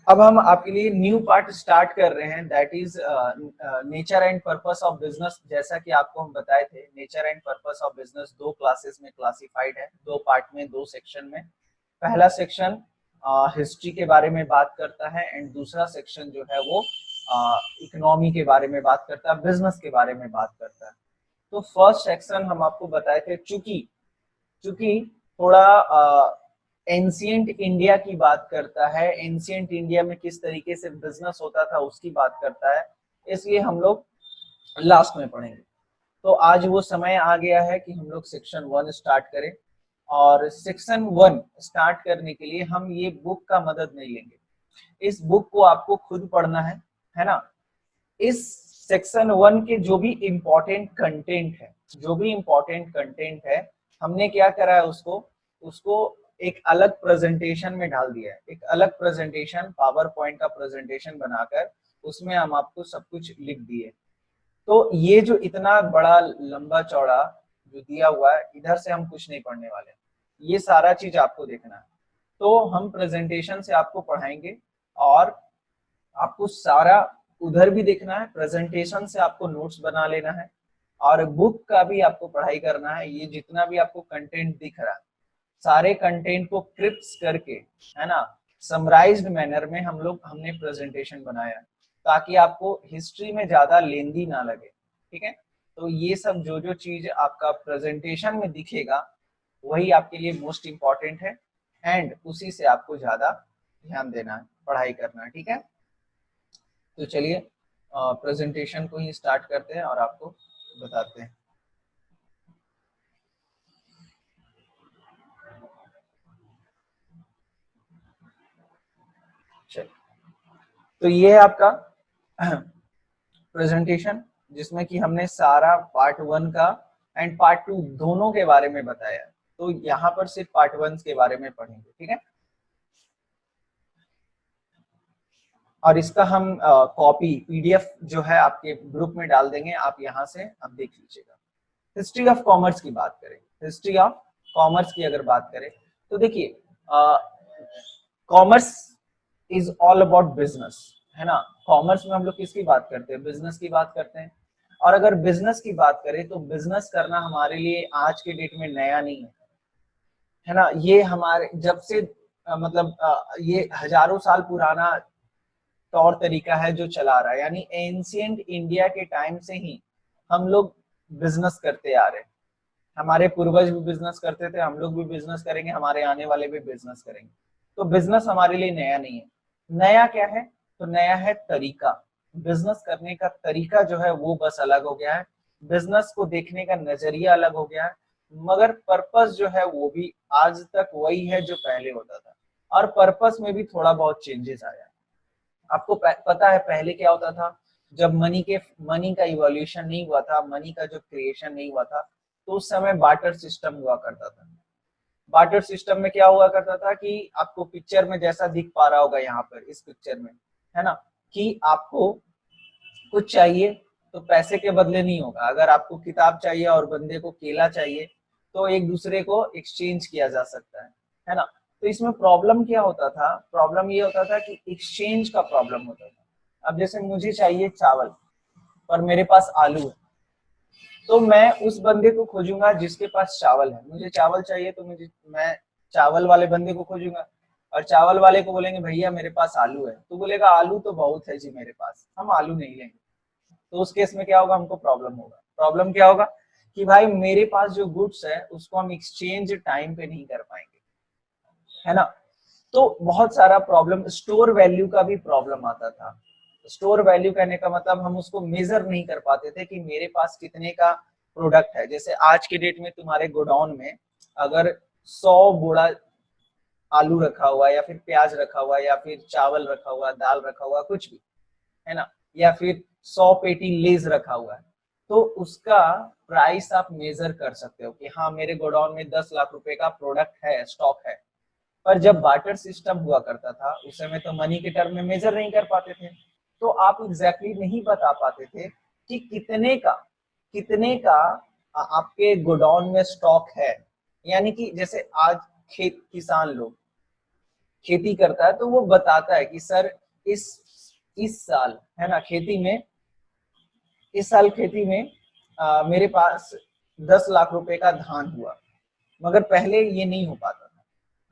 अब हम आपके लिए न्यू पार्ट स्टार्ट कर रहे हैं, that is nature and purpose of business. जैसा कि आपको हम बताए थे, nature and purpose of business दो क्लासेस में क्लासिफाइड है, दो पार्ट में, दो सेक्शन में। पहला सेक्शन हिस्ट्री के बारे में बात करता है एंड दूसरा सेक्शन जो है वो इकोनॉमी के बारे में बात करता है, बिजनेस के बारे में बात करता है। तो फर्स्ट सेक्शन हम आपको बताए थे, चूंकि चूंकि थोड़ा एंशियंट इंडिया की बात करता है, एंशियंट इंडिया में किस तरीके से बिजनेस होता था उसकी बात करता है, इसलिए हम लोग लास्ट में पढ़ेंगे। तो आज वो समय आ गया है कि हम लोग सेक्शन 1 स्टार्ट करें, और सेक्शन 1 स्टार्ट करने के लिए हम ये बुक का मदद नहीं लेंगे। इस बुक को आपको खुद पढ़ना है ना। इस सेक्शन 1 के जो भी इम्पोर्टेंट कंटेंट है, जो भी इम्पोर्टेंट कंटेंट है, हमने क्या करा है, उसको उसको एक अलग प्रेजेंटेशन में डाल दिया है। एक अलग प्रेजेंटेशन, पावर पॉइंट का प्रेजेंटेशन बनाकर उसमें हम आपको सब कुछ लिख दिए। तो ये जो इतना बड़ा लंबा चौड़ा जो दिया हुआ है, इधर से हम कुछ नहीं पढ़ने वाले, ये सारा चीज आपको देखना है। तो हम प्रेजेंटेशन से आपको पढ़ाएंगे, और आपको सारा उधर भी देखना है, प्रेजेंटेशन से आपको नोट्स बना लेना है, और बुक का भी आपको पढ़ाई करना है। ये जितना भी आपको कंटेंट दिख रहा है, सारे कंटेंट को क्रिप्स करके, है ना, समराइज्ड मैनर में हमने प्रेजेंटेशन बनाया, ताकि आपको हिस्ट्री में ज्यादा लेंदी ना लगे। ठीक है, तो ये सब जो जो चीज आपका प्रेजेंटेशन में दिखेगा, वही आपके लिए मोस्ट इम्पॉर्टेंट है, एंड उसी से आपको ज्यादा ध्यान देना है, पढ़ाई करना है। ठीक है, तो चलिए प्रेजेंटेशन को ही स्टार्ट करते हैं और आपको बताते हैं। चलिए, तो ये है आपका प्रेजेंटेशन, जिसमें कि हमने सारा पार्ट 1 का एंड पार्ट 2 दोनों के बारे में बताया। तो यहाँ पर सिर्फ पार्ट 1 के बारे में पढ़ेंगे। ठीक है, और इसका हम कॉपी पीडीएफ जो है आपके ग्रुप में डाल देंगे, आप यहाँ से अब देख लीजिएगा। हिस्ट्री ऑफ कॉमर्स की बात करें, हिस्ट्री ऑफ कॉमर्स की अगर बात करें, तो देखिए, commerce is all about business, है ना। कॉमर्स में हम लोग किसकी बात करते हैं, बिजनेस की बात करते हैं। और अगर बिजनेस की बात करें, तो बिजनेस करना हमारे लिए आज के डेट में नया नहीं है ना। ये हमारे जब से मतलब ये हजारों साल पुराना तौर तरीका है जो चला रहा है, यानी एंशियंट इंडिया के टाइम से ही हम लोग बिजनेस करते आ रहे हैं। हमारे पूर्वज भी बिजनेस करते थे, हम लोग भी बिजनेस करेंगे, हमारे आने वाले भी बिजनेस करेंगे। तो बिजनेस हमारे लिए नया नहीं है। नया क्या है, तो नया है तरीका। बिजनेस करने का तरीका जो है वो बस अलग हो गया है, बिजनेस को देखने का नजरिया अलग हो गया है, मगर पर्पस जो है वो भी आज तक वही है जो पहले होता था, और पर्पस में भी थोड़ा बहुत चेंजेस आया है। आपको पता है पहले क्या होता था, जब मनी का इवोल्यूशन नहीं हुआ था, मनी का जो क्रिएशन नहीं हुआ था, तो उस समय बार्टर सिस्टम हुआ करता था। बार्टर सिस्टम में क्या हुआ करता था कि आपको पिक्चर में जैसा दिख पा रहा होगा यहाँ पर इस पिक्चर में, है ना, कि आपको कुछ चाहिए तो पैसे के बदले नहीं होगा। अगर आपको किताब चाहिए और बंदे को केला चाहिए, तो एक दूसरे को एक्सचेंज किया जा सकता है ना। तो इसमें प्रॉब्लम क्या होता था, प्रॉब्लम ये होता था कि एक्सचेंज का प्रॉब्लम होता था। अब जैसे मुझे चाहिए चावल, पर मेरे पास आलू है, तो मैं उस बंदे को खोजूंगा जिसके पास चावल है। मुझे चावल चाहिए तो मैं चावल वाले बंदे को खोजूंगा, और चावल वाले को बोलेंगे भैया मेरे पास आलू है, तो बोलेगा आलू तो बहुत है जी मेरे पास, हम आलू नहीं लेंगे। तो उस केस में क्या होगा, हमको प्रॉब्लम होगा। प्रॉब्लम क्या होगा कि भाई मेरे पास जो गुड्स है उसको हम एक्सचेंज टाइम पे नहीं कर पाएंगे, है ना। तो बहुत सारा प्रॉब्लम, स्टोर वैल्यू का भी प्रॉब्लम आता था। स्टोर वैल्यू कहने का मतलब हम उसको मेजर नहीं कर पाते थे कि मेरे पास कितने का प्रोडक्ट है। जैसे आज के डेट में तुम्हारे गोडाउन में अगर 100 बोरा आलू रखा हुआ है, या फिर प्याज रखा हुआ है, या फिर चावल रखा हुआ है, दाल रखा हुआ है, कुछ भी, है ना, या फिर 100 पेटी लेज रखा हुआ है, तो उसका प्राइस आप मेजर कर सकते हो कि हाँ मेरे गोडाउन में 10 लाख रुपए का प्रोडक्ट है, स्टॉक है। पर जब बार्टर सिस्टम हुआ करता था, उस समय तो मनी के टर्म में मेजर नहीं कर पाते थे, तो आप एग्जैक्टली नहीं बता पाते थे कि कितने का आपके गोडाउन में स्टॉक है। यानी कि जैसे आज खेत किसान लोग खेती करता है तो वो बताता है कि सर इस साल, है ना, खेती में, इस साल खेती में मेरे पास 10 लाख रुपए का धान हुआ। मगर पहले ये नहीं हो पाता था,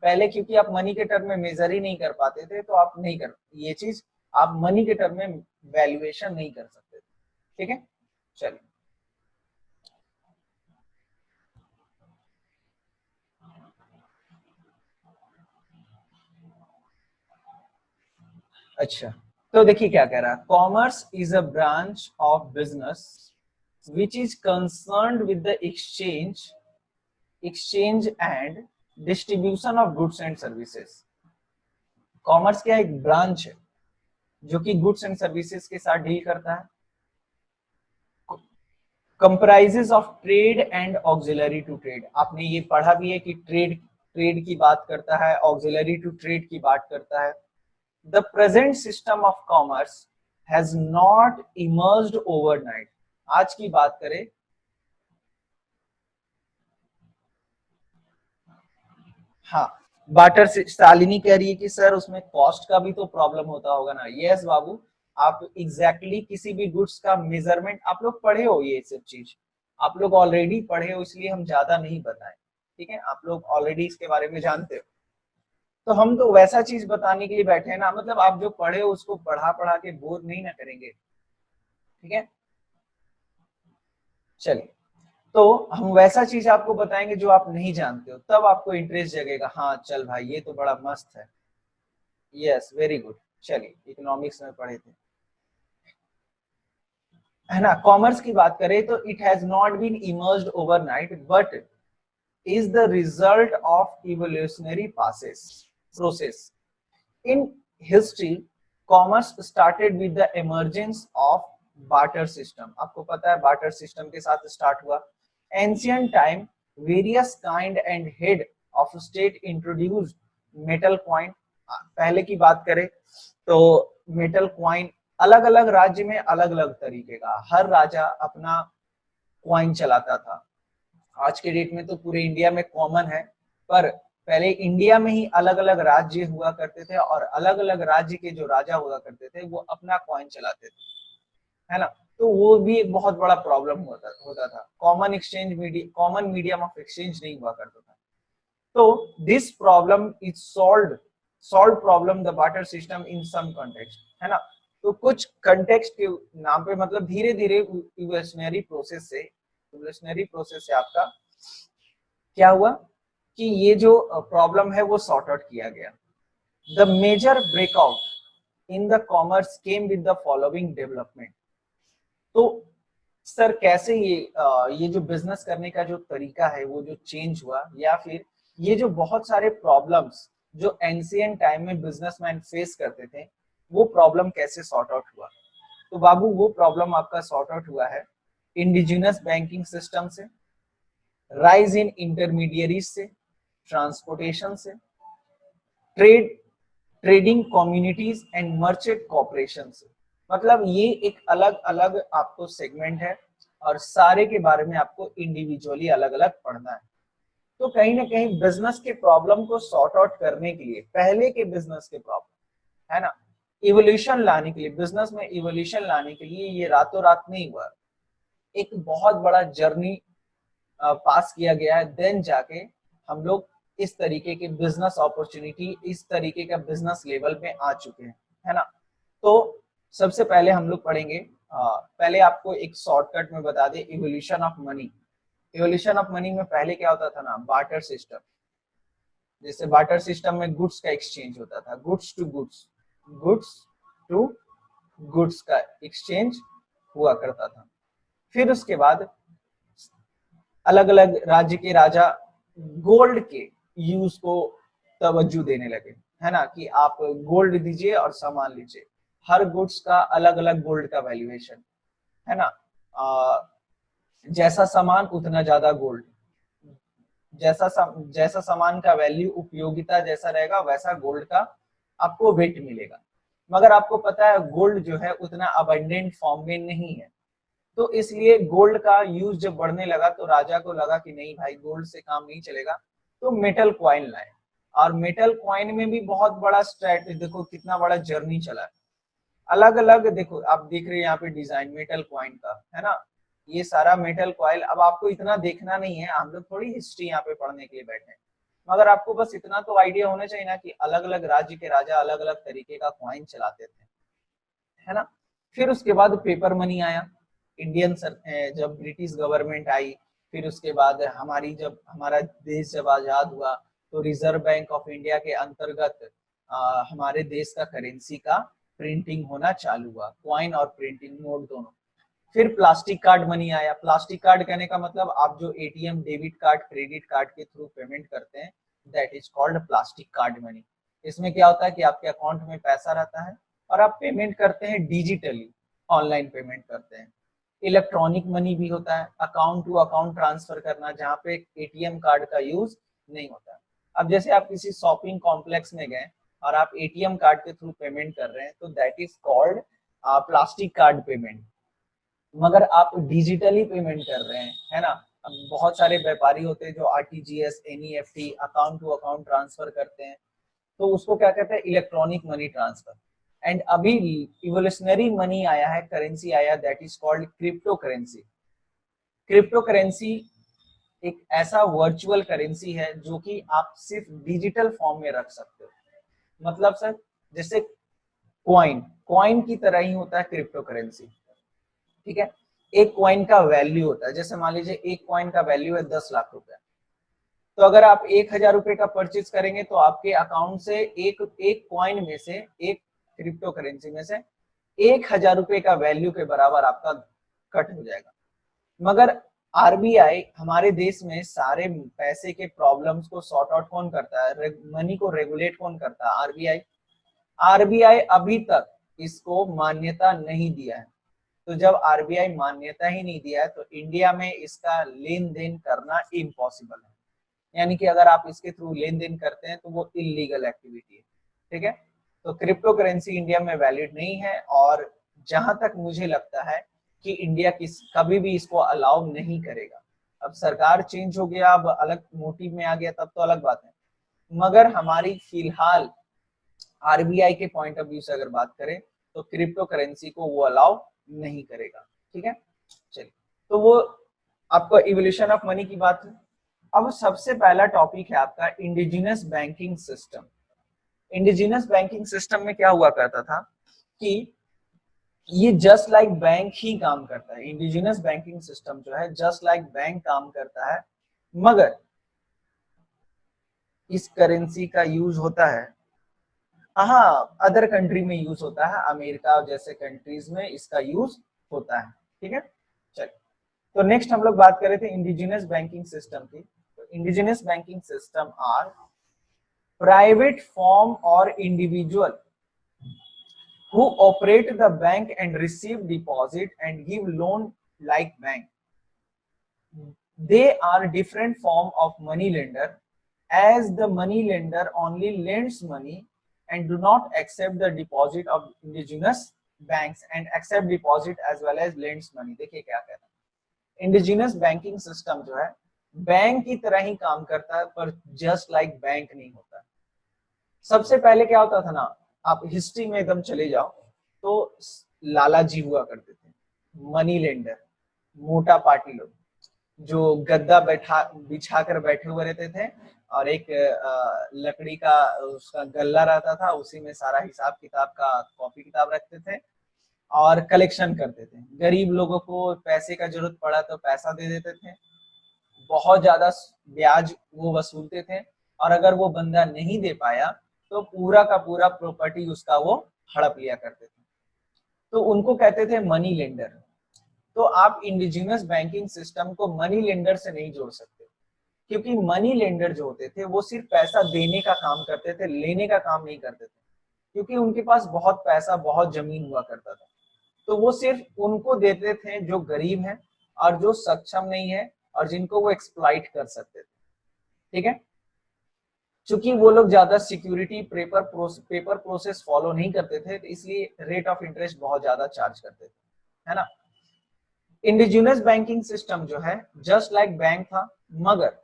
पहले क्योंकि आप मनी के टर्म में मेजर ही नहीं कर पाते थे, तो आप नहीं कर ये चीज, आप मनी के टर्म में वैल्यूएशन नहीं कर सकते थे। ठीक है, चलिए। अच्छा, तो देखिए क्या कह रहा है, commerce is a branch of business which is concerned with the exchange and distribution of goods and services. Commerce क्या एक ब्रांच है जो कि गुड्स एंड सर्विसेज के साथ डील करता है। Comprises of trade and auxiliary to trade, आपने ये पढ़ा भी है कि ट्रेड ट्रेड की बात करता है, ऑक्सिलरी टू ट्रेड की बात करता है। The present system of commerce has not emerged overnight. आज की बात करें, हाँ, बाटर से शालिनी कह रही है कि सर उसमें कॉस्ट का भी तो प्रॉब्लम होता होगा ना। यस बाबू, आप एग्जैक्टली किसी भी गुड्स का मेजरमेंट, आप लोग पढ़े हो, ये सब चीज आप लोग ऑलरेडी पढ़े हो, इसलिए हम ज्यादा नहीं बताएं। ठीक है, आप लोग ऑलरेडी इसके बारे में जानते हो, तो हम तो वैसा चीज बताने के लिए बैठे हैं ना, मतलब आप जो पढ़े हो उसको पढ़ा पढ़ा के बोर नहीं ना करेंगे। ठीक है, चलिए, तो हम वैसा चीज आपको बताएंगे जो आप नहीं जानते हो, तब आपको इंटरेस्ट जगेगा, हाँ चल भाई ये तो बड़ा मस्त है। Yes, very good. चलिए, इकोनॉमिक्स में पढ़े थे, है ना। कॉमर्स की बात करें तो it has not been emerged overnight but is the result of evolutionary process. In history, commerce started with the emergence of barter system. आपको पता है barter system के साथ start हुआ। Ancient time, various kind and head of state introduced metal coin। पहले की बात करें तो metal coin अलग अलग राज्य में अलग अलग तरीके का, हर राजा अपना कॉइन चलाता था। आज के डेट में तो पूरे इंडिया में कॉमन है, पर पहले इंडिया में ही अलग अलग राज्य हुआ करते थे और अलग अलग राज्य के जो राजा हुआ करते थे वो अपना कॉइन चलाते थे, है ना। तो वो भी एक बहुत बड़ा प्रॉब्लम होता था। कॉमन मीडियम ऑफ एक्सचेंज नहीं हुआ करता था। तो this problem is solve problem the barter system in some context, है ना। तो कुछ कंटेक्स्ट के नाम पे, मतलब धीरे धीरे इवोल्यूशनरी प्रोसेस से आपका क्या हुआ कि ये जो प्रॉब्लम है वो सॉर्ट आउट किया गया। The major breakout in the commerce came with the following development. तो सर कैसे ये जो बिजनेस करने का जो तरीका है वो जो चेंज हुआ, या फिर ये जो बहुत सारे प्रॉब्लम्स जो एंशिएंट टाइम में बिजनेसमैन फेस करते थे वो प्रॉब्लम कैसे सॉर्ट आउट हुआ। तो बाबू वो प्रॉब्लम आपका सॉर्ट आउट हुआ है इंडिजिनस बैंकिंग सिस्टम से, राइज इन इंटरमीडियरीज से, ट्रांसपोर्टेशन से, trading communities and merchant corporation से। मतलब ये एक अलग अलग आपको सेगमेंट है और सारे के बारे में आपको इंडिविजुअली अलग अलग पढ़ना है। तो कहीं ना कहीं बिजनेस के प्रॉब्लम को सॉर्ट आउट करने के लिए, पहले के बिजनेस के प्रॉब्लम, है ना, इवोल्यूशन लाने के लिए, बिजनेस में इवोल्यूशन लाने के लिए ये रातों रात नहीं हुआ, एक बहुत बड़ा जर्नी पास किया गया है। देन जाके हम लोग इस तरीके के बिजनेस अपॉर्चुनिटी, इस तरीके का बिजनेस लेवल पे आ चुके हैं, है ना। तो सबसे पहले हम लोग पढ़ेंगे, पहले आपको एक शॉर्टकट में बता दें, evolution of money. Evolution of money में पहले क्या होता था ना, बार्टर सिस्टम। जैसे बार्टर सिस्टम में गुड्स का एक्सचेंज होता था, गुड्स टू गुड्स का एक्सचेंज हुआ करता था। फिर उसके बाद अलग अलग राज्य के राजा गोल्ड के यूज को तवज्जो देने लगे, है ना, कि आप गोल्ड दीजिए और सामान लीजिए। हर गुड्स का अलग अलग गोल्ड का वैल्यूएशन, है ना। जैसा सामान उतना ज्यादा गोल्ड, जैसा सामान का वैल्यू, उपयोगिता जैसा रहेगा वैसा गोल्ड का आपको वेट मिलेगा। मगर आपको पता है गोल्ड जो है उतना अबंडेंट फॉर्म में नहीं है, तो इसलिए गोल्ड का यूज जब बढ़ने लगा तो राजा को लगा कि नहीं भाई गोल्ड से काम नहीं चलेगा, तो मेटल क्वाइन लाए। और मेटल कॉइन में भी बहुत बड़ा स्ट्रेट, देखो कितना बड़ा जर्नी चला है। अलग अलग देखो आप देख रहे हैं यहाँ पे डिजाइन मेटल कॉइन का, है ना, ये सारा मेटल कॉइल। अब आपको इतना देखना नहीं है, हम लोग थोड़ी हिस्ट्री यहाँ पे पढ़ने के लिए बैठे हैं, मगर आपको बस इतना तो आइडिया होना चाहिए ना कि अलग अलग राज्य के राजा अलग अलग तरीके का कॉइन चलाते थे, है ना। फिर उसके बाद पेपर मनी आया, इंडियन जब ब्रिटिश गवर्नमेंट आई, फिर उसके बाद जब हमारा देश जब आजाद हुआ तो रिजर्व बैंक ऑफ इंडिया के अंतर्गत हमारे देश का करेंसी का प्रिंटिंग होना चालू हुआ, कॉइन और प्रिंटिंग नोट दोनों। फिर प्लास्टिक कार्ड मनी आया। प्लास्टिक कार्ड कहने का मतलब आप जो ATM debit card credit card के थ्रू पेमेंट करते हैं, that is called plastic card money. इसमें क्या होता है कि आपके अकाउंट में पैसा रहता है और आप पेमेंट करते हैं डिजिटली, ऑनलाइन पेमेंट करते हैं। इलेक्ट्रॉनिक मनी भी होता है, अकाउंट टू अकाउंट ट्रांसफर करना, जहाँ पे एटीएम कार्ड का यूज नहीं होता। अब जैसे आप किसी शॉपिंग कॉम्प्लेक्स में गए और आप एटीएम कार्ड के थ्रू पेमेंट कर रहे हैं तो that is called plastic card payment. मगर आप डिजिटली पेमेंट कर रहे हैं, है ना। अब बहुत सारे व्यापारी होते हैं जो RTGS NEFT account to account transfer करते हैं, तो उसको क्या कहते हैं, इलेक्ट्रॉनिक मनी ट्रांसफर। एंड अभी इवोल्यूशनरी मनी आया है, करेंसी आया, that is called crypto currency. Crypto currency एक ऐसा वर्चुअल करेंसी है जो कि आप सिर्फ डिजिटल फॉर्म में रख सकते हो। मतलब सर जैसे कॉइन कॉइन की तरह ही होता है क्रिप्टो करेंसी, ठीक है। एक कॉइन का वैल्यू होता है, जैसे मान लीजिए एक कॉइन का वैल्यू है 10 लाख रुपए, तो अगर आप 1,000 रुपए का परचेज करेंगे तो आपके अकाउंट से एक एक कॉइन में से, एक क्रिप्टो करेंसी में से 1,000 रुपए का वैल्यू के बराबर आपका कट हो जाएगा। मगर आरबीआई हमारे देश में सारे पैसे के प्रॉब्लम्स को सॉर्ट आउट कौन करता है, मनी को रेगुलेट कौन करता है, आरबीआई। आरबीआई अभी तक इसको मान्यता नहीं दिया है। तो जब आरबीआई मान्यता ही नहीं दिया है तो इंडिया में इसका लेन देन करना इम्पॉसिबल है, यानी कि अगर आप इसके थ्रू लेन देन करते हैं तो वो इलीगल एक्टिविटी है, ठीक है। तो क्रिप्टो करेंसी इंडिया में वैलिड नहीं है, और जहां तक मुझे लगता है कि इंडिया कभी भी इसको अलाउ नहीं करेगा। अब सरकार चेंज हो गया, अब अलग मोटिव में आ गया, तब तो अलग बात है, मगर हमारी फिलहाल आरबीआई के पॉइंट ऑफ व्यू से अगर बात करें तो क्रिप्टो करेंसी को वो अलाउ नहीं करेगा, ठीक है। चलिए, तो वो आपका इवोल्यूशन ऑफ मनी की बात है। अब सबसे पहला टॉपिक है आपका indigenous banking system. Indigenous banking system में क्या हुआ करता था कि ये जस्ट लाइक बैंक ही काम करता है। इंडिजिनस बैंकिंग सिस्टम जो है जस्ट लाइक बैंक काम करता है, मगर इस करेंसी का यूज होता है, हाँ, अदर कंट्री में यूज होता है, अमेरिका जैसे कंट्रीज में इसका यूज होता है, ठीक है। चलिए, तो नेक्स्ट हम लोग बात कर रहे थे इंडिजिनस बैंकिंग सिस्टम की। तो indigenous banking system are private form और individual who operate the bank and receive deposit and give loan like bank. They are different form of money lender, as the money lender only lends money and do not accept the deposit of indigenous banks and accept deposit as well as lends money. देखिए क्या कह रहा है, indigenous banking system जो है bank की तरह ही काम करता है, पर जस्ट लाइक बैंक नहीं होता। सबसे पहले क्या होता था ना, आप हिस्ट्री में एकदम चले जाओ तो लाला जी हुआ करते थे, मनी लेंडर, मोटा पार्टी लोग जो गद्दा बिछा कर बैठे हुए रहते थे और एक लकड़ी का उसका गल्ला रहता था, उसी में सारा हिसाब किताब का कॉपी किताब रखते थे और कलेक्शन करते थे। गरीब लोगों को पैसे का जरूरत पड़ा तो पैसा दे देते थे, बहुत ज्यादा ब्याज वो वसूलते थे, और अगर वो बंदा नहीं दे पाया तो पूरा का पूरा प्रॉपर्टी उसका वो हड़प लिया करते थे, तो उनको कहते थे मनी लेंडर। तो आप इंडिजिनस बैंकिंग सिस्टम को मनी लेंडर से नहीं जोड़ सकते, क्योंकि मनी लेंडर जो होते थे वो सिर्फ पैसा देने का काम करते थे, लेने का काम नहीं करते थे, क्योंकि उनके पास बहुत पैसा बहुत जमीन हुआ करता था, तो वो सिर्फ उनको देते थे जो गरीब हैं और जो सक्षम नहीं है और जिनको वो एक्सप्लॉइट कर सकते थे, ठीक है। चूंकि वो लोग ज्यादा सिक्योरिटी पेपर प्रोसेस फॉलो नहीं करते थे, तो इसलिए रेट ऑफ इंटरेस्ट बहुत ज्यादा चार्ज करते थे, है ना। इंडिजिनस बैंकिंग सिस्टम जो है जस्ट लाइक बैंक था, मगर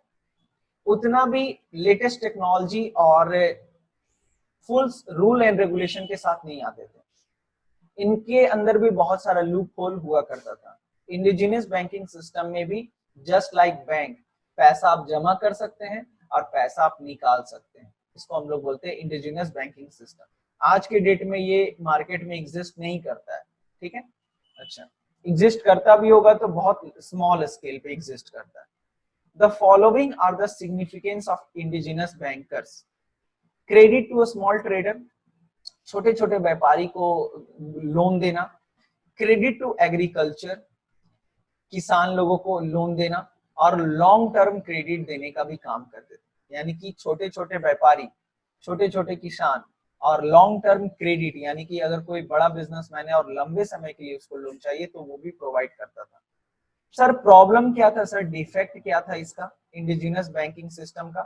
उतना भी लेटेस्ट टेक्नोलॉजी और फुल रूल एंड रेगुलेशन के साथ नहीं आते थे। इनके अंदर भी बहुत सारा लूप होल हुआ करता था। इंडिजिनियस बैंकिंग सिस्टम में भी जस्ट लाइक बैंक, पैसा आप जमा कर सकते हैं और पैसा आप निकाल सकते हैं। इसको हम लोग बोलते हैं इंडिजिनियस बैंकिंग सिस्टम। आज के डेट में ये मार्केट में एग्जिस्ट नहीं करता है, ठीक है। अच्छा, एग्जिस्ट करता भी होगा तो बहुत स्मॉल स्केल पे एग्जिस्ट करता है। The following are the significance of indigenous bankers. Credit to a small trader, छोटे छोटे व्यापारी को लोन देना। क्रेडिट टू एग्रीकल्चर, किसान लोगों को लोन देना। और लॉन्ग टर्म क्रेडिट देने का भी काम करते थे, यानी कि छोटे छोटे व्यापारी, छोटे छोटे किसान, और लॉन्ग टर्म क्रेडिट, यानी कि अगर कोई बड़ा बिजनेसमैन है और लंबे समय के लिए उसको लोन चाहिए तो वो भी प्रोवाइड करता था। सर प्रॉब्लम क्या था, सर डिफेक्ट क्या था इसका, इंडिजिनियस बैंकिंग सिस्टम का?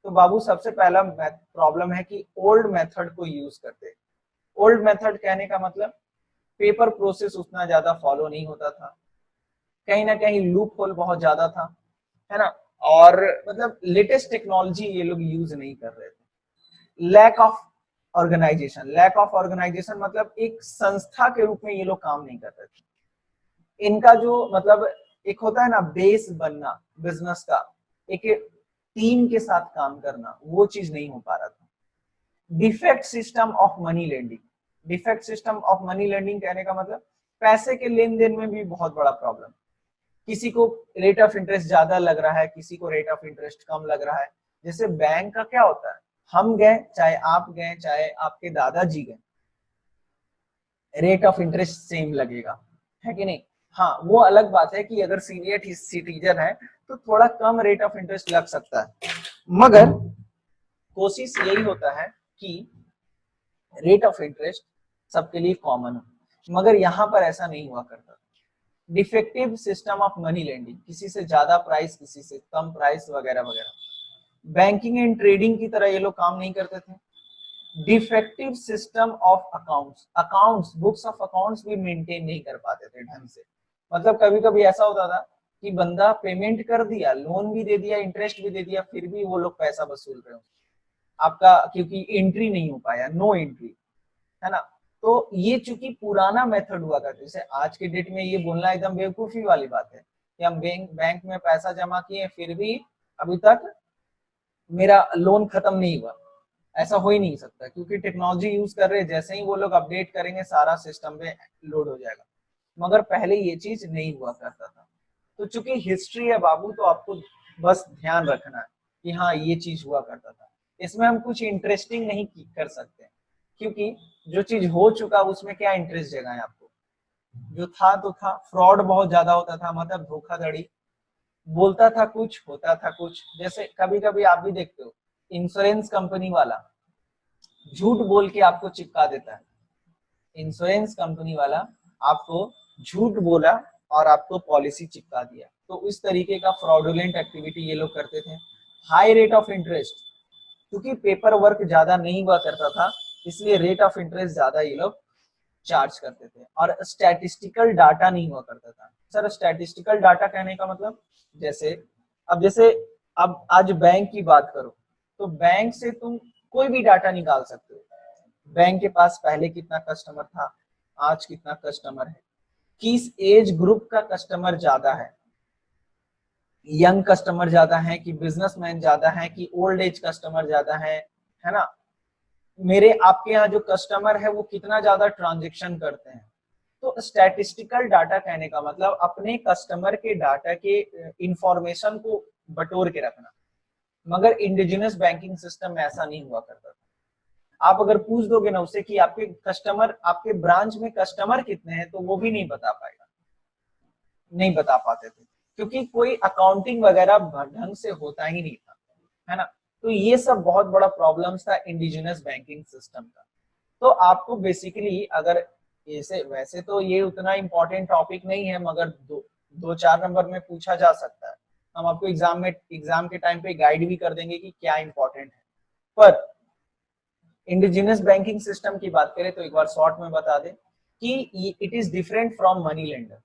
तो बाबू सबसे पहला प्रॉब्लम है कि ओल्ड मेथड को यूज करते। ओल्ड मेथड कहने का मतलब पेपर प्रोसेस उतना ज्यादा फॉलो नहीं होता था, कहीं ना कहीं लूप होल बहुत ज्यादा था, है ना, और मतलब लेटेस्ट टेक्नोलॉजी ये लोग यूज नहीं कर रहे थे। Lack of organization, lack of organization मतलब एक संस्था के रूप में ये लोग काम नहीं कर रहे थे। इनका जो मतलब एक होता है ना बेस बनना बिजनेस का, एक टीम के साथ काम करना, वो चीज नहीं हो पा रहा था। Defect system of money lending, defect system of money lending कहने का मतलब पैसे के लेन देन में भी बहुत बड़ा प्रॉब्लम। किसी को रेट ऑफ इंटरेस्ट ज्यादा लग रहा है, किसी को रेट ऑफ इंटरेस्ट कम लग रहा है। जैसे बैंक का क्या होता है, हम गए चाहे आप गए चाहे आपके दादाजी गए, रेट ऑफ इंटरेस्ट सेम लगेगा, है कि नहीं? हाँ, वो अलग बात है कि अगर सीनियर सिटीजन है तो थोड़ा कम रेट ऑफ इंटरेस्ट लग सकता है, मगर कोशिश यही होता है कि रेट ऑफ इंटरेस्ट सबके लिए कॉमन हो। मगर यहाँ पर ऐसा नहीं हुआ करता। Defective system of money lending, किसी से ज्यादा प्राइस किसी से कम प्राइस वगैरह वगैरह। बैंकिंग एंड ट्रेडिंग की तरह ये लोग काम नहीं करते थे। Defective system of accounts, accounts books of accounts भी मेंटेन नहीं कर पाते थे ढंग से। मतलब कभी कभी ऐसा होता था कि बंदा पेमेंट कर दिया, लोन भी दे दिया, इंटरेस्ट भी दे दिया, फिर भी वो लोग पैसा वसूल रहे हो आपका, क्योंकि एंट्री नहीं हो पाया, नो एंट्री, है ना। तो ये चूंकि पुराना मेथड हुआ था, जैसे आज के डेट में ये बोलना एकदम बेवकूफी वाली बात है कि हम बैंक में पैसा जमा किए फिर भी अभी तक मेरा लोन खत्म नहीं हुआ। ऐसा हो ही नहीं सकता, क्योंकि टेक्नोलॉजी यूज कर रहे हैं, जैसे ही वो लोग अपडेट करेंगे सारा सिस्टम पे लोड हो जाएगा। मगर पहले ये चीज नहीं हुआ करता था। तो चूंकि हिस्ट्री है बाबू, तो आपको बस ध्यान रखना है कि हाँ ये चीज हुआ करता था। इसमें हम कुछ इंटरेस्टिंग नहीं कर सकते, क्योंकि जो चीज हो चुका उसमें क्या इंटरेस्ट जगाए आपको। जो था तो था, फ्रॉड बहुत ज्यादा होता था, मतलब धोखाधड़ी, बोलता था कुछ होता था कुछ। जैसे कभी कभी आप भी देखते हो, इंश्योरेंस कंपनी वाला झूठ बोल के आपको चिपका देता है। इंश्योरेंस कंपनी वाला आपको झूठ बोला और आपको पॉलिसी चिपका दिया। तो इस तरीके का फ्रॉडुलेंट एक्टिविटी ये लोग करते थे। हाई रेट ऑफ इंटरेस्ट, क्योंकि पेपर वर्क ज्यादा नहीं हुआ करता था, इसलिए रेट ऑफ इंटरेस्ट ज्यादा ये लोग चार्ज करते थे। और स्टैटिस्टिकल डाटा नहीं हुआ करता था। सर स्टैटिस्टिकल डाटा कहने का मतलब, जैसे अब आज बैंक की बात करो तो बैंक से तुम कोई भी डाटा निकाल सकते हो। बैंक के पास पहले कितना कस्टमर था, आज कितना कस्टमर है, किस एज ग्रुप का कस्टमर ज्यादा है, यंग कस्टमर ज्यादा है कि बिजनेसमैन ज्यादा है कि ओल्ड एज कस्टमर ज्यादा है ना। मेरे आपके यहाँ जो कस्टमर है वो कितना ज्यादा ट्रांजेक्शन करते हैं। तो स्टैटिस्टिकल डाटा कहने का मतलब अपने कस्टमर के डाटा के इंफॉर्मेशन को बटोर के रखना। मगर इंडिजिनस बैंकिंग सिस्टम में ऐसा नहीं हुआ करता था। आप अगर पूछ दोगे ना उससे कि आपके कस्टमर, आपके ब्रांच में कस्टमर कितने हैं, तो वो भी नहीं बता पाएगा, नहीं बता पाते थे, क्योंकि कोई अकाउंटिंग वगैरह ढंग से होता ही नहीं था, है ना। तो ये सब बहुत बड़ा प्रॉब्लम्स था इंडिजिनस बैंकिंग सिस्टम का। तो आपको बेसिकली अगर ऐसे, वैसे तो ये उतना इंपॉर्टेंट टॉपिक नहीं है, मगर दो चार नंबर में पूछा जा सकता है। हम आपको एग्जाम के टाइम पे गाइड भी कर देंगे कि क्या इंपॉर्टेंट है। पर इंडिजिनस बैंकिंग सिस्टम की बात करें तो एक बार शॉर्ट में बता दें कि it is different from money lender.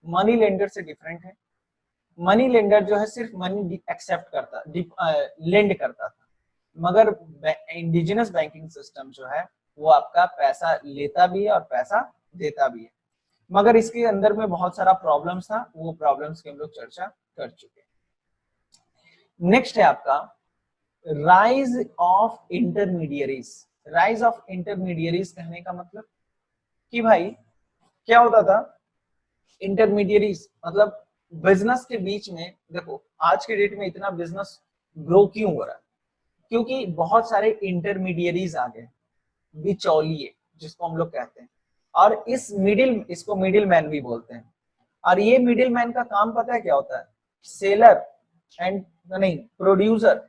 Money lender से डिफरेंट है। मनी लेंडर जो है सिर्फ मनी एक्सेप्ट करता, लेंड करता था, मगर इंडिजिनस बैंकिंग सिस्टम जो है वो आपका पैसा लेता भी है और पैसा देता भी है। मगर इसके अंदर में बहुत सारा प्रॉब्लम्स था, वो प्रॉब्लम्स की हम लोग चर्चा कर चुके हैं। नेक्स्ट है आपका rise of intermediaries. Rise of intermediaries कहने का मतलब कि भाई क्या होता था, इंटरमीडियरीज मतलब बिजनेस के बीच में, देखो आज के डेट में इतना बिजनेस ग्रो क्यों हो रहा है, क्योंकि बहुत सारे इंटरमीडियरीज आ गए, बिचौलिए जिसको हम लोग कहते हैं, और इसको मिडिल मैन भी बोलते हैं। और ये मिडिल मैन का काम पता है क्या होता है, सेलर एंड नहीं प्रोड्यूसर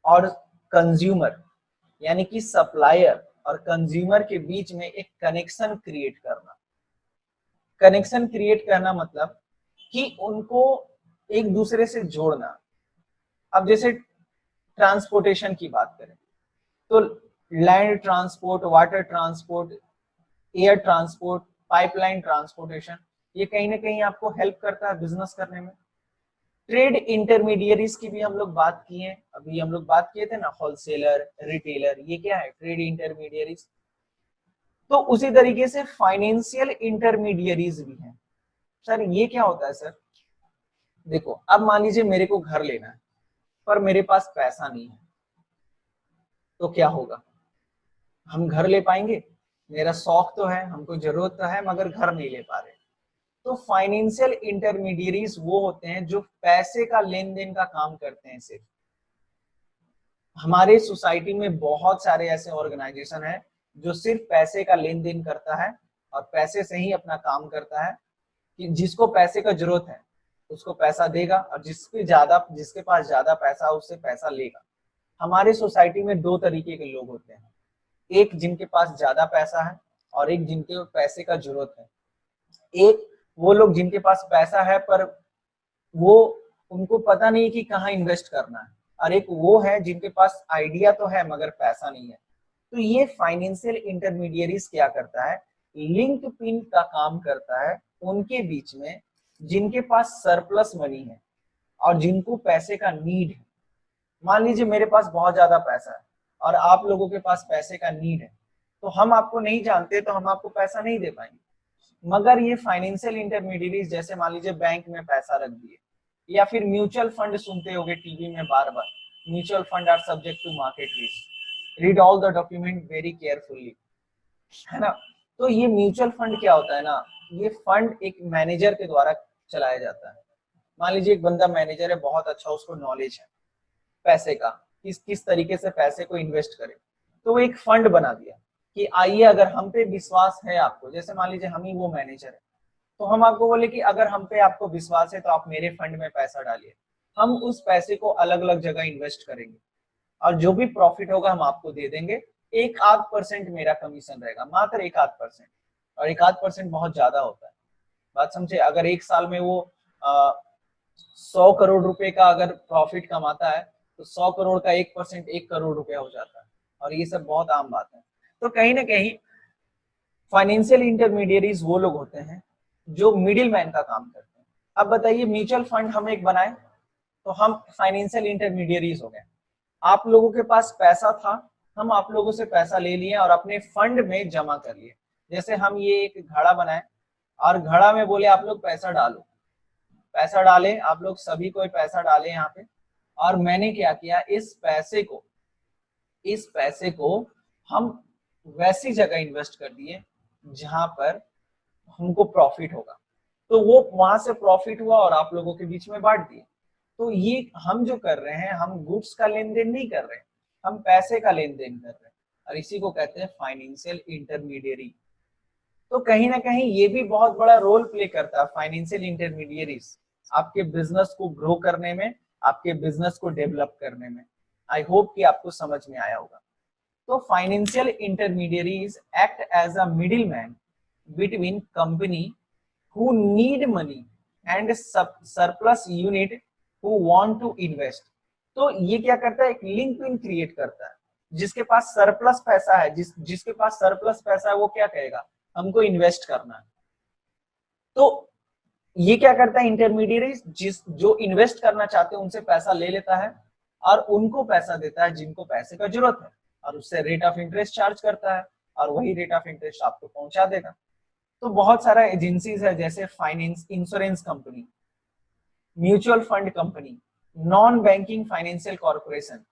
और कंज्यूमर, यानी कि सप्लायर और कंज्यूमर के बीच में एक कनेक्शन क्रिएट करना। कनेक्शन क्रिएट करना मतलब कि उनको एक दूसरे से जोड़ना। अब जैसे ट्रांसपोर्टेशन की बात करें तो land transport, water transport, air transport, pipeline transportation, ये कहीं ना कहीं आपको हेल्प करता है बिजनेस करने में। ट्रेड इंटरमीडियरीज की भी हम लोग बात किए, अभी हम लोग बात किए थे ना, होलसेलर, रिटेलर, ये क्या है, ट्रेड इंटरमीडियरीज। तो उसी तरीके से फाइनेंशियल इंटरमीडियरीज भी हैं। सर ये क्या होता है सर, देखो अब मान लीजिए मेरे को घर लेना है पर मेरे पास पैसा नहीं है, तो क्या होगा, हम घर ले पाएंगे? मेरा शौक तो है, हमको जरूरत तो है, मगर घर नहीं ले पा रहे। तो फाइनेंशियल इंटरमीडियरीज वो होते हैं जो पैसे का लेन देन का काम करते हैं। सिर्फ हमारे सोसाइटी में बहुत सारे ऐसे ऑर्गेनाइजेशन है जो सिर्फ पैसे का लेन देन करता है और पैसे से ही अपना काम करता है, कि जिसको पैसे का जरूरत है उसको पैसा देगा और जिसके पास ज्यादा पैसा है उससे पैसा लेगा। हमारे सोसाइटी में दो तरीके के लोग होते हैं, एक जिनके पास ज्यादा पैसा है और एक जिनके पैसे का जरूरत है। एक वो लोग जिनके पास पैसा है पर वो उनको पता नहीं कि कहाँ इन्वेस्ट करना है, और एक वो है जिनके पास आइडिया तो है मगर पैसा नहीं है। तो ये फाइनेंशियल इंटरमीडियरीज क्या करता है, लिंक पिन का काम करता है उनके बीच में जिनके पास सरप्लस मनी है और जिनको पैसे का नीड है। मान लीजिए मेरे पास बहुत ज्यादा पैसा है और आप लोगों के पास पैसे का नीड है, तो हम आपको नहीं जानते तो हम आपको पैसा नहीं दे पाएंगे। मगर ये फाइनेंशियल इंटरमीडियरीज जैसे मान लीजिए बैंक में पैसा रख दिए, या फिर म्यूचुअल फंड सुनते होंगे टीवी में बार बार, mutual fund are subject to market risk, read all the document very carefully, है ना। तो ये म्यूचुअल फंड क्या होता है ना, ये फंड एक मैनेजर के द्वारा चलाया जाता है। मान लीजिए एक बंदा मैनेजर है, बहुत अच्छा उसको नॉलेज है पैसे का, किस किस तरीके से पैसे को इन्वेस्ट करे, तो वो एक फंड बना दिया कि आइए अगर हम पे विश्वास है आपको, जैसे मान लीजिए हम ही वो मैनेजर है, तो हम आपको बोले कि अगर हम पे आपको विश्वास है तो आप मेरे फंड में पैसा डालिए, हम उस पैसे को अलग अलग जगह इन्वेस्ट करेंगे और जो भी प्रॉफिट होगा हम आपको दे देंगे, 1-8% मेरा कमीशन रहेगा, मात्र 1-8%। और 1-8% बहुत ज्यादा होता है, बात समझे। अगर एक साल में वो 100 करोड़ रुपए का अगर प्रॉफिट कमाता है तो 100 करोड़ का 1% 1 करोड़ रुपया हो जाता है, और ये सब बहुत आम बात है। तो कहीं ना कहीं फाइनेंशियल इंटरमीडियरीज वो लोग होते हैं जो मिडिल मैन का काम करते हैं। अब बताइए म्यूचुअल फंड हम एक बनाए तो हम फाइनेंशियल इंटरमीडियरीज हो गए। आप लोगों के पास पैसा था, हम आप लोगों से पैसा ले लिए और अपने फंड में जमा कर लिए। जैसे हम ये एक घड़ा बनाए और घड़ा में बोले आप लोग पैसा डालो, पैसा डाले, आप लोग सभी को पैसा डाले यहाँ पे, और मैंने क्या किया, इस पैसे को हम वैसी जगह इन्वेस्ट कर दिए जहां पर हमको प्रॉफिट होगा, तो वो वहां से प्रॉफिट हुआ और आप लोगों के बीच में बांट दिए। तो ये हम जो कर रहे हैं, हम गुड्स का लेन देन नहीं कर रहे, हम पैसे का लेन देन कर रहे हैं, और इसी को कहते हैं फाइनेंशियल इंटरमीडियरी। तो कहीं ना कहीं ये भी बहुत बड़ा रोल प्ले करता है फाइनेंशियल इंटरमीडियरीज आपके बिजनेस को ग्रो करने में, आपके बिजनेस को डेवलप करने में। आई होप कि आपको समझ में आया होगा। तो financial intermediaries act as a middle man between company who need money and surplus unit who want to invest। तो ये क्या करता है, एक लिंक पिन क्रिएट करता है। जिसके पास सरप्लस पैसा है, जिसके पास सरप्लस पैसा है वो क्या कहेगा, हमको इन्वेस्ट करना है। तो ये क्या करता है, इंटरमीडियरी जो इन्वेस्ट करना चाहते हैं उनसे पैसा ले लेता है और उनको पैसा देता है जिनको पैसे का जरूरत है, और उससे रेट ऑफ इंटरेस्ट चार्ज करता है और वही रेट ऑफ इंटरेस्ट आपको पहुंचा देगा। तो बहुत सारा एजेंसीज है जैसे finance, insurance company, mutual fund company, non banking financial corporation,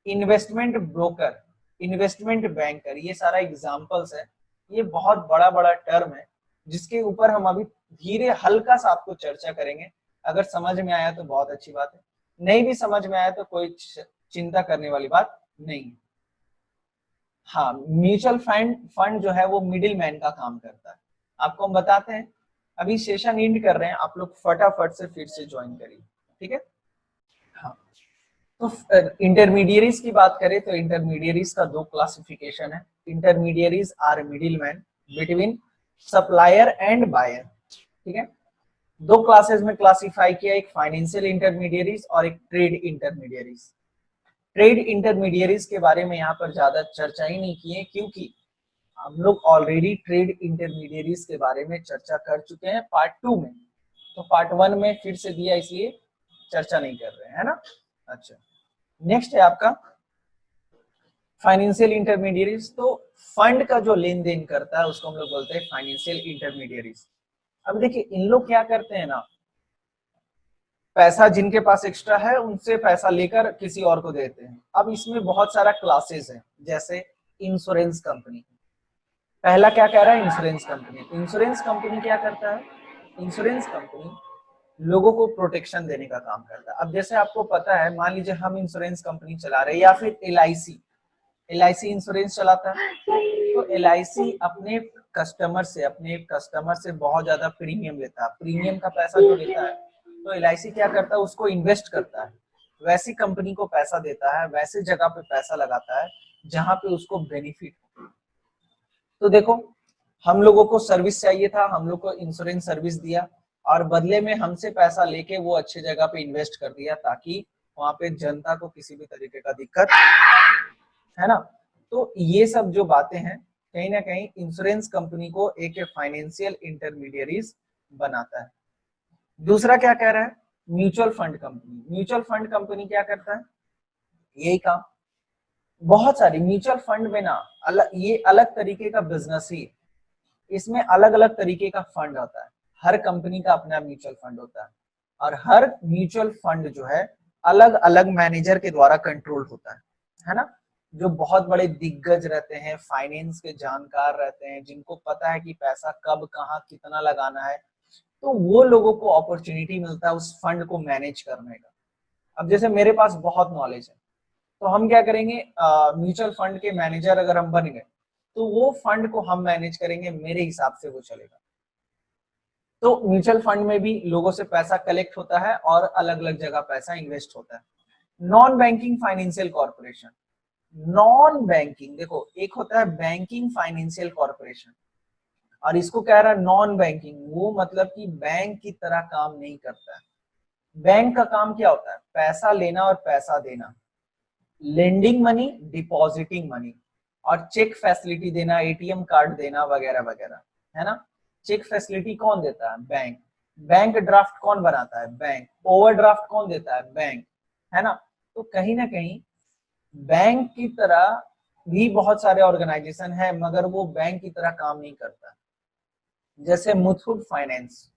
investment broker, investment banker, ये सारा एग्जांपल्स है। ये बहुत बड़ा बड़ा टर्म है जिसके ऊपर हम अभी धीरे हल्का सा आपको चर्चा करेंगे। अगर समझ में आया तो बहुत अच्छी बात है, नहीं भी समझ में आया तो कोई चिंता करने वाली बात नहीं है। हाँ, म्यूचुअल फंड फंड जो है वो मिडिल मैन का काम करता है, आपको हम बताते हैं। अभी सेशन एंड कर रहे हैं, आप लोग फटाफट से फिर से ज्वाइन करिए, ठीक है। हाँ, तो इंटरमीडियरीज की बात करें तो इंटरमीडियरीज का दो क्लासिफिकेशन है। Intermediaries are middle man between supplier and buyer, ठीक है। दो क्लासेस में क्लासिफाई किया, एक फाइनेंशियल इंटरमीडियरीज और एक ट्रेड इंटरमीडियरीज। ट्रेड इंटरमीडियरीज के बारे में यहाँ पर ज्यादा चर्चा ही नहीं की है क्योंकि हम लोग ऑलरेडी ट्रेड इंटरमीडियरीज के बारे में चर्चा कर चुके हैं पार्ट 2 में, तो पार्ट 1 में फिर से दिया इसलिए चर्चा नहीं कर रहे हैं, है ना। अच्छा, नेक्स्ट है आपका फाइनेंशियल इंटरमीडियरीज। तो फंड का जो लेन देन करता है उसको हम लोग बोलते हैं फाइनेंशियल इंटरमीडियरीज। अब देखिए इन लोग क्या करते हैं ना, पैसा जिनके पास एक्स्ट्रा है उनसे पैसा लेकर किसी और को देते हैं। अब इसमें बहुत सारा क्लासेस है, जैसे इंश्योरेंस कंपनी। पहला क्या कह रहा है, इंश्योरेंस कंपनी। इंश्योरेंस कंपनी क्या करता है, इंश्योरेंस कंपनी लोगों को प्रोटेक्शन देने का काम करता है। अब जैसे आपको पता है, मान लीजिए हम इंश्योरेंस कंपनी चला रहे हैं या फिर एलआईसी इंश्योरेंस चलाता है, तो एलआईसी अपने कस्टमर से बहुत ज्यादा प्रीमियम लेता है। प्रीमियम का पैसा जो लेता है तो एलआईसी क्या करता है, उसको इन्वेस्ट करता है, वैसी कंपनी को पैसा देता है, वैसे जगह पे पैसा लगाता है जहां पे उसको बेनिफिट हो। तो देखो, हम लोगों को सर्विस चाहिए था, हम लोग को इंश्योरेंस सर्विस दिया और बदले में हमसे पैसा लेके वो अच्छे जगह पे इन्वेस्ट कर दिया ताकि वहां पे जनता को किसी भी तरीके का दिक्कत, है ना। तो ये सब जो बातें हैं कहीं ना कहीं इंश्योरेंस कंपनी को एक फाइनेंशियल इंटरमीडियरीज बनाता है। दूसरा क्या कह रहा है, mutual fund company. Mutual fund company क्या करता है, यही काम। बहुत सारी म्यूचुअल फंड में ना ये अलग तरीके का बिजनेस ही है, इसमें अलग अलग तरीके का फंड होता है। हर कंपनी का अपना म्यूचुअल फंड होता है और हर म्यूचुअल फंड जो है अलग अलग मैनेजर के द्वारा कंट्रोल होता है ना। जो बहुत बड़े दिग्गज रहते हैं, फाइनेंस के जानकार रहते हैं, जिनको पता है कि पैसा कब कहाँ कितना लगाना है, तो वो लोगों को अपॉर्चुनिटी मिलता है उस फंड को मैनेज करने का। अब जैसे मेरे पास बहुत नॉलेज है तो हम क्या करेंगे, म्यूचुअल फंड के मैनेजर अगर हम बन गए तो वो फंड को हम मैनेज करेंगे, मेरे हिसाब से वो चलेगा। तो म्यूचुअल फंड में भी लोगों से पैसा कलेक्ट होता है और अलग अलग जगह पैसा इन्वेस्ट होता है। Non banking financial corporation, non banking, देखो एक होता है बैंकिंग फाइनेंशियल कॉर्पोरेशन और इसको कह रहा है नॉन बैंकिंग, वो मतलब कि बैंक की तरह काम नहीं करता है। बैंक का काम क्या होता है, पैसा लेना और पैसा देना, लेंडिंग मनी, डिपॉजिटिंग मनी और चेक फैसिलिटी देना, एटीएम कार्ड देना वगैरह वगैरह, है ना। चेक फैसिलिटी कौन देता है, बैंक। बैंक ड्राफ्ट कौन बनाता है, बैंक। ओवरड्राफ्ट कौन देता है, बैंक, है ना। तो कहीं ना कहीं बैंक की तरह भी बहुत सारे ऑर्गेनाइजेशन है मगर वो बैंक की तरह काम नहीं करता। जैसे Muthoot finance,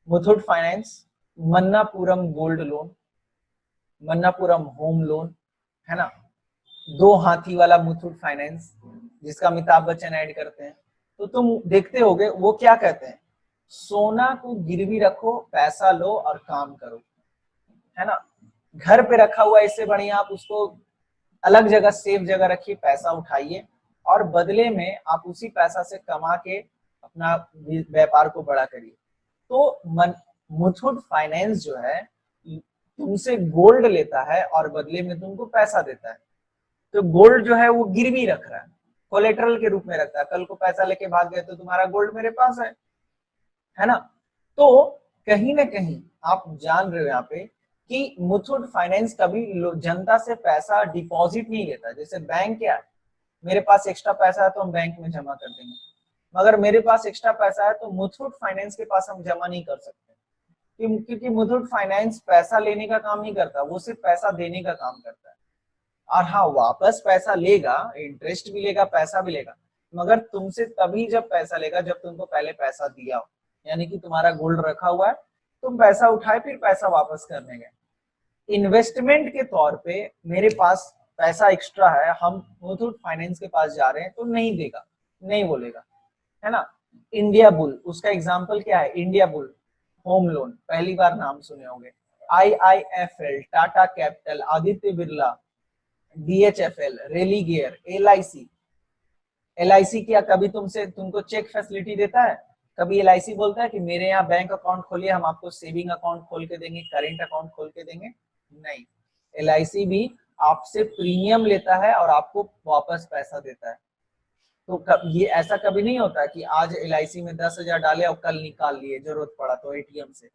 Muthoot finance, Manappuram gold loan, Manappuram home loan, है ना। दो हाथी वाला मुथूट फाइनेंस जिसका अमिताभ बच्चन ऐड करते हैं। तो तुम देखते होगे वो क्या कहते हैं, सोना को गिरवी रखो, पैसा लो और काम करो, है ना। घर पे रखा हुआ इससे बढ़िया आप उसको अलग जगह, सेफ जगह रखिए, पैसा उठाइए और बदले में आप उसी पैसा से कमा के अपना व्यापार को बड़ा करिए। तो मुथूट फाइनेंस जो है तुमसे गोल्ड लेता है और बदले में तुमको पैसा देता है। तो गोल्ड जो है वो गिरवी रख रहा है, कोलेटरल के रूप में रखता है, कल को पैसा लेके भाग गए तो तुम्हारा गोल्ड मेरे पास है ना। तो कहीं ना कहीं आप जान रहे हो यहाँ पे कि मुथूट फाइनेंस कभी जनता से पैसा डिपॉजिट नहीं लेता। जैसे बैंक क्या है, मेरे पास एक्स्ट्रा पैसा है तो हम बैंक में जमा कर देंगे, मगर मेरे पास एक्स्ट्रा पैसा है तो मुथूट फाइनेंस के पास हम जमा नहीं कर सकते, क्योंकि मुथूट फाइनेंस पैसा लेने का काम नहीं करता, वो सिर्फ पैसा देने का काम करता है। और हाँ, वापस पैसा लेगा, इंटरेस्ट भी लेगा, पैसा भी लेगा, मगर तुमसे तभी जब पैसा लेगा जब तुमको पहले पैसा दिया हो। यानी कि तुम्हारा गोल्ड रखा हुआ है, तुम पैसा उठाए फिर पैसा वापस करने गए। इन्वेस्टमेंट के तौर पे मेरे पास पैसा एक्स्ट्रा है, हम मुथूट फाइनेंस के पास जा रहे हैं तो नहीं देगा, नहीं बोलेगा, है ना। इंडिया बुल, उसका एग्जांपल क्या है, इंडिया बुल होम लोन, पहली बार नाम सुने होंगे। IIFL, Tata capital, Aditya Birla, DHFL, Religare, LIC क्या कभी तुमको चेक फैसिलिटी देता है? कभी LIC बोलता है कि मेरे यहाँ बैंक अकाउंट खोलिए, हम आपको सेविंग अकाउंट खोल के देंगे, करेंट अकाउंट खोल के देंगे? नहीं। LIC भी आपसे प्रीमियम लेता है और आपको वापस पैसा देता है। तो ये ऐसा कभी नहीं होता कि आज LIC में 10,000 डाले और कल निकाल लिए, जरूरत पड़ा तो ATM से।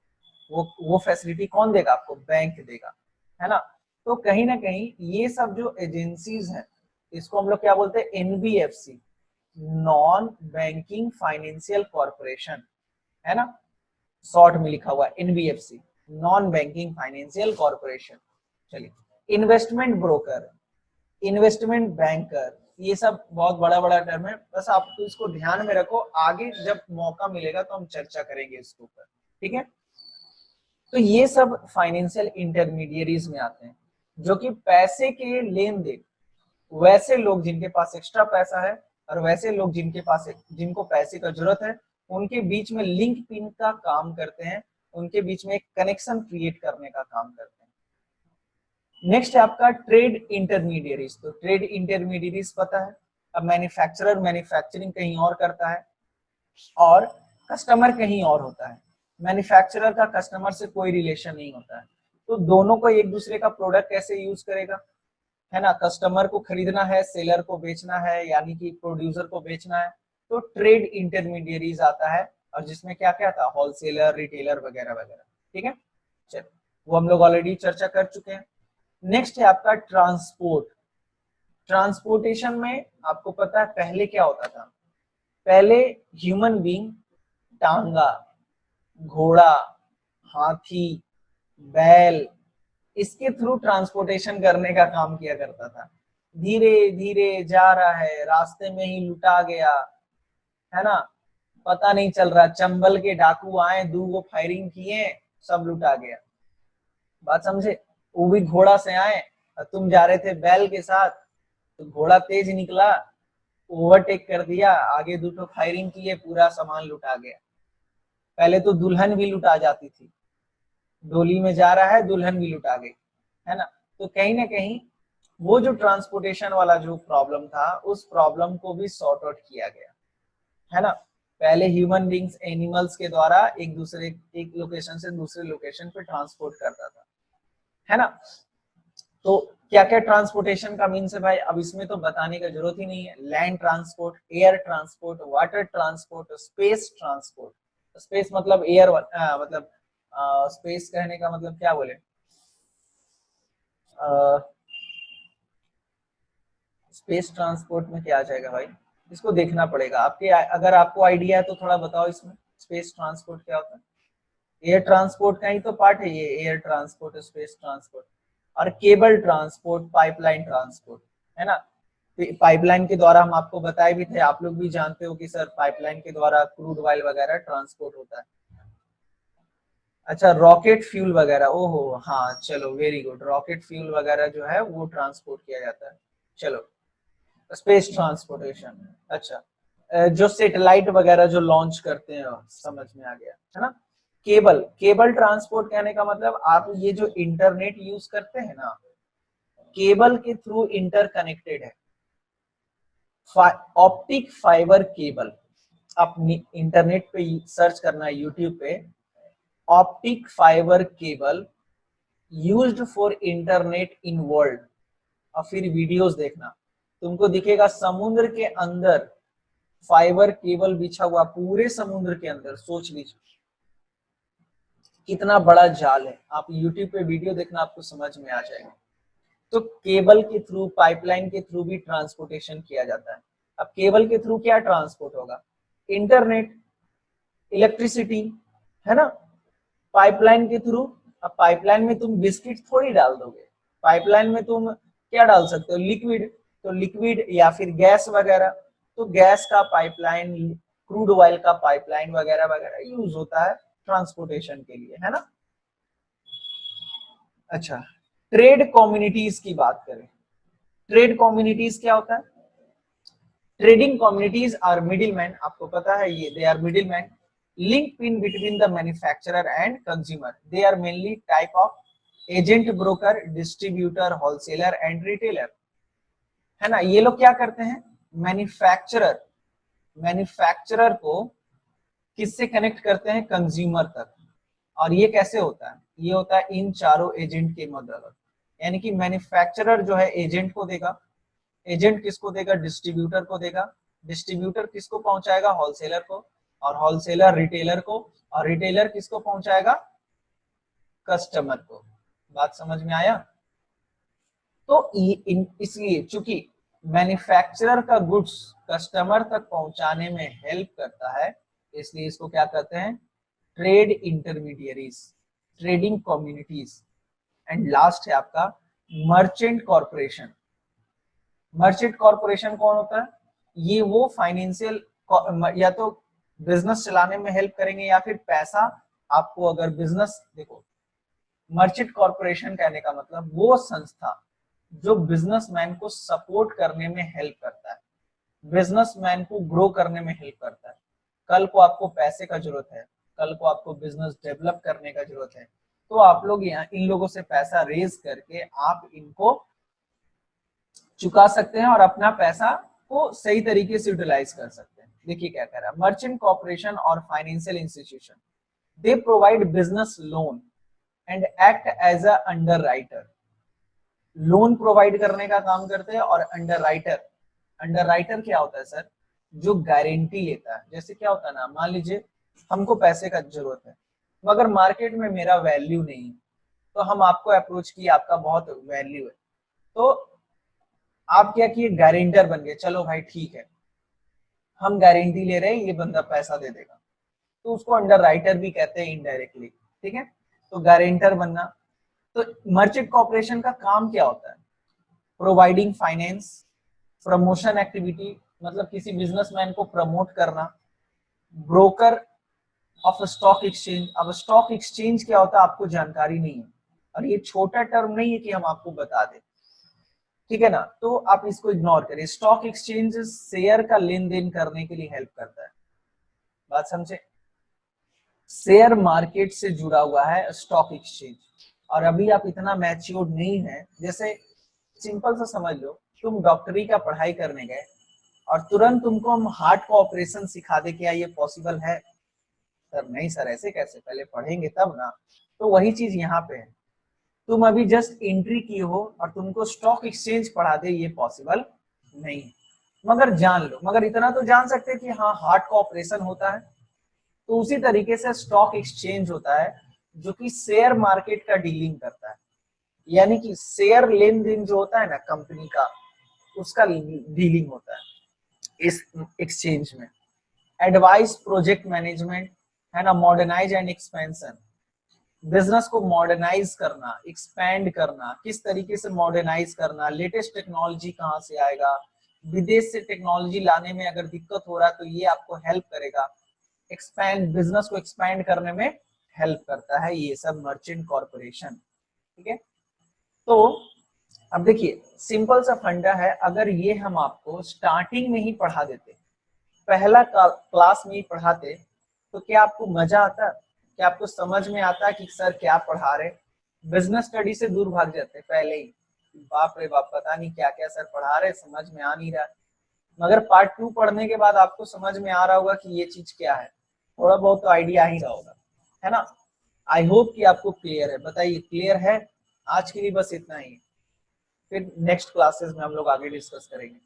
वो फैसिलिटी कौन देगा आपको? बैंक देगा, है ना। तो कहीं ना कहीं ये सब जो एजेंसीज हैं, इसको हम लोग क्या बोलते हैं? NBFC, non banking financial corporation, है ना, शॉर्ट में लिखा हुआ है NBFC, non banking financial corporation. चलिए, इन्वेस्टमेंट ब्रोकर, इन्वेस्टमेंट बैंकर, ये सब बहुत बड़ा बड़ा टर्म है, बस आप तो इसको ध्यान में रखो, आगे जब मौका मिलेगा तो हम चर्चा करेंगे इसके ऊपर, ठीक है। तो ये सब फाइनेंशियल इंटरमीडियरीज में आते हैं, जो कि पैसे के लेन देन, वैसे लोग जिनके पास एक्स्ट्रा पैसा है और वैसे लोग जिनको पैसे का जरूरत है, उनके बीच में लिंक पिन का काम करते हैं, उनके बीच में एक कनेक्शन क्रिएट करने का काम करते हैं। नेक्स्ट है आपका ट्रेड इंटरमीडियरीज। तो ट्रेड इंटरमीडियरीज पता है, अब मैन्युफैक्चरर मैन्युफैक्चरिंग कहीं और करता है और कस्टमर कहीं और होता है। मैन्युफैक्चरर का कस्टमर से कोई रिलेशन नहीं होता है, तो दोनों को एक दूसरे का प्रोडक्ट कैसे यूज करेगा, है ना। कस्टमर को खरीदना है, सेलर को बेचना है, यानी कि प्रोड्यूसर को बेचना है, तो ट्रेड इंटरमीडियरीज आता है, और जिसमें क्या क्या था? होलसेलर, रिटेलर वगैरह वगैरह, ठीक है। चलो, वो हम लोग ऑलरेडी चर्चा कर चुके हैं। नेक्स्ट है आपका ट्रांसपोर्ट। ट्रांसपोर्टेशन में आपको पता है पहले क्या होता था? पहले ह्यूमन बीइंग टांगा, घोड़ा, हाथी, बैल, इसके थ्रू ट्रांसपोर्टेशन करने का काम किया करता था। धीरे धीरे जा रहा है, रास्ते में ही लुटा गया, है ना, पता नहीं चल रहा, चंबल के डाकू आए, 2 फायरिंग किए, सब लुटा गया। बात समझे? वो भी घोड़ा से आए और तुम जा रहे थे बैल के साथ, तो घोड़ा तेज निकला, ओवरटेक कर दिया, आगे 2 फायरिंग किए, पूरा सामान लुटा गया। पहले तो दुल्हन भी लुटा जाती थी, डोली में जा रहा है, दुल्हन भी लुटा गई, है ना। तो कहीं ना कहीं वो जो ट्रांसपोर्टेशन वाला जो प्रॉब्लम था, उस प्रॉब्लम को भी सॉर्ट आउट किया गया, है ना। पहले ह्यूमन बींग्स एनिमल्स के द्वारा एक लोकेशन से दूसरे लोकेशन पे ट्रांसपोर्ट करता था, है ना। तो क्या क्या ट्रांसपोर्टेशन का मीन्स है भाई, अब इसमें तो बताने का जरूरत ही नहीं है। Land transport, air transport, water transport, space transport. Space मतलब एयर, मतलब स्पेस कहने का मतलब क्या बोले, स्पेस ट्रांसपोर्ट में क्या आ जाएगा भाई, इसको देखना पड़ेगा। आपके अगर आपको आइडिया है तो थोड़ा बताओ इसमें स्पेस ट्रांसपोर्ट क्या होता है। एयर ट्रांसपोर्ट का ही तो पार्ट है ये, एयर ट्रांसपोर्ट, स्पेस ट्रांसपोर्ट। और केबल ट्रांसपोर्ट, पाइपलाइन ट्रांसपोर्ट, है ना। पाइपलाइन के द्वारा हम आपको बताए भी थे, आप लोग भी जानते हो कि सर पाइपलाइन के द्वारा क्रूड ऑयल वगैरह ट्रांसपोर्ट होता है। अच्छा, रॉकेट फ्यूल वगैरह, ओहो हाँ, चलो वेरी गुड, रॉकेट फ्यूल वगैरह जो है वो ट्रांसपोर्ट किया जाता है। चलो, स्पेस ट्रांसपोर्टेशन, अच्छा, जो सैटेलाइट वगैरह जो लॉन्च करते हैं, समझ में आ गया, है ना। केबल ट्रांसपोर्ट कहने का मतलब आप ये जो इंटरनेट यूज करते हैं ना, केबल के थ्रू इंटरकनेक्टेड है। ऑप्टिक फाइबर केबल, आप इंटरनेट पे सर्च करना है यूट्यूब पे, optic fibre cable used for internet in world, और फिर वीडियोस देखना, तुमको दिखेगा समुद्र के अंदर फाइबर केबल बिछा हुआ, पूरे समुद्र के अंदर। सोच लीजिए कितना बड़ा जाल है, आप यूट्यूब पे वीडियो देखना, आपको समझ में आ जाएगा। तो केबल के थ्रू, पाइपलाइन के थ्रू भी ट्रांसपोर्टेशन किया जाता है। अब केबल के थ्रू क्या ट्रांसपोर्ट होगा? इंटरनेट, इलेक्ट्रिसिटी, है ना, पाइपलाइन के थ्रू। अब पाइपलाइन में तुम बिस्किट थोड़ी डाल दोगे, पाइपलाइन में तुम क्या डाल सकते हो, लिक्विड, तो लिक्विड या फिर गैस वगैरह, तो गैस का पाइपलाइन, क्रूड ऑयल का पाइपलाइन वगैरह वगैरह यूज होता है ट्रांसपोर्टेशन के लिए, है ना। अच्छा, ट्रेड कम्युनिटीज की बात करें, ट्रेड कम्युनिटीज क्या होता है? ट्रेडिंग कम्युनिटीज आर मिडिलमैन, आपको पता है ये, they are middleman link in between the manufacturer and consumer. They are mainly type of agent, broker, distributor, wholesaler and retailer, है ना। ये लोग क्या करते हैं, मैन्युफैक्चरर, मैन्युफैक्चरर को किससे कनेक्ट करते हैं, कंज्यूमर तक। और ये कैसे होता है, ये होता है इन चारों एजेंट के मदद, यानी कि मैन्युफैक्चरर जो है एजेंट को देगा, एजेंट किसको देगा, डिस्ट्रीब्यूटर को देगा, डिस्ट्रीब्यूटर किसको पहुंचाएगा, होलसेलर को, और होलसेलर रिटेलर को, और रिटेलर किसको पहुंचाएगा, कस्टमर को। बात समझ में आया? तो इसलिए चूंकि मैन्युफैक्चरर का गुड्स कस्टमर तक पहुंचाने में हेल्प करता है, इसलिए इसको क्या कहते हैं, trade intermediaries, trading communities. And last है आपका मर्चेंट कॉर्पोरेशन। मर्चेंट कॉर्पोरेशन कौन होता है, ये वो फाइनेंशियल, या तो बिजनेस चलाने में हेल्प करेंगे या फिर पैसा आपको, अगर बिजनेस, देखो मर्चेंट कॉर्पोरेशन कहने का मतलब वो संस्था जो बिजनेसमैन को सपोर्ट करने में हेल्प करता है, बिजनेसमैन को ग्रो करने में हेल्प करता है। कल को आपको पैसे का जरूरत है, कल को आपको बिजनेस डेवलप करने का जरूरत है, तो आप लोग यहाँ इन लोगों से पैसा रेज करके आप इनको चुका सकते हैं और अपना पैसा को सही तरीके से यूटिलाइज कर सकते हैं। देखिए क्या कह रहा है, मर्चेंट कॉर्पोरेशन और financial institution, they provide business loan and act as a underwriter. Loan provide करने का काम करते हैं, और अंडरराइटर, अंडरराइटर क्या होता है सर, जो गारंटी लेता है। जैसे क्या होता है ना, मान लीजिए हमको पैसे का जरूरत है, मगर मार्केट में मेरा वैल्यू नहीं है, तो हम आपको अप्रोच किए, आपका बहुत वैल्यू है, तो आप क्या किए, गारंटर बन गए, चलो भाई ठीक है हम गारंटी ले रहे हैं, ये बंदा पैसा दे देगा, तो उसको अंडरराइटर भी कहते हैं इनडायरेक्टली, ठीक है। तो गारंटर बनना। तो मर्चेंट कॉर्पोरेशन का काम क्या होता है, प्रोवाइडिंग फाइनेंस, प्रमोशन एक्टिविटी, मतलब किसी बिजनेसमैन को प्रमोट करना, ब्रोकर ऑफ स्टॉक एक्सचेंज। अब स्टॉक एक्सचेंज क्या होता है आपको जानकारी नहीं है, और ये छोटा टर्म नहीं है कि हम आपको बता दें, ठीक है ना, तो आप इसको इग्नोर करें। स्टॉक एक्सचेंज शेयर का लेन देन करने के लिए हेल्प करता है, बात समझे। शेयर मार्केट से जुड़ा हुआ है स्टॉक एक्सचेंज। और अभी आप इतना मैच्योर नहीं है, जैसे सिंपल सा समझ लो, तुम डॉक्टरी का पढ़ाई करने गए और तुरंत तुमको हम हार्ट का ऑपरेशन सिखा दे, क्या ये पॉसिबल है? सर नहीं सर, ऐसे कैसे, पहले पढ़ेंगे तब ना। तो वही चीज यहाँ पे है, तुम अभी जस्ट एंट्री की हो और तुमको स्टॉक एक्सचेंज पढ़ा दे, ये पॉसिबल नहीं है। मगर जान लो, मगर इतना तो जान सकते हैं कि हाँ हार्ट का ऑपरेशन होता है। तो उसी तरीके से स्टॉक एक्सचेंज होता है जो कि शेयर मार्केट का डीलिंग करता है, यानी कि शेयर लेन देन जो होता है ना कंपनी का, उसका डीलिंग होता है इस एक्सचेंज में। एडवाइस, प्रोजेक्ट मैनेजमेंट, है ना, मॉडर्नाइज एंड एक्सपेंशन, बिजनेस को मॉडर्नाइज करना, एक्सपैंड करना, किस तरीके से मॉडर्नाइज करना, लेटेस्ट टेक्नोलॉजी कहाँ से आएगा, विदेश से टेक्नोलॉजी लाने में अगर दिक्कत हो रहा है तो ये आपको हेल्प करेगा, एक्सपैंड, बिजनेस को एक्सपैंड करने में हेल्प करता है ये सब मर्चेंट कॉर्पोरेशन, ठीक है। तो अब देखिए सिंपल सा फंडा है, अगर ये हम आपको स्टार्टिंग में ही पढ़ा देते, पहला क्लास में ही पढ़ाते, तो क्या आपको मजा आता, क्या आपको समझ में आता कि सर क्या पढ़ा रहे? बिजनेस स्टडी से दूर भाग जाते पहले ही, बाप रे बाप पता नहीं क्या क्या सर पढ़ा रहे, समझ में आ नहीं रहा। मगर पार्ट 2 पढ़ने के बाद आपको समझ में आ रहा होगा कि ये चीज क्या है, थोड़ा बहुत तो आइडिया ही रहा होगा, है ना। आई होप कि आपको क्लियर है। बताइए क्लियर है? आज के लिए बस इतना ही, फिर नेक्स्ट क्लासेस में हम लोग आगे डिस्कस करेंगे।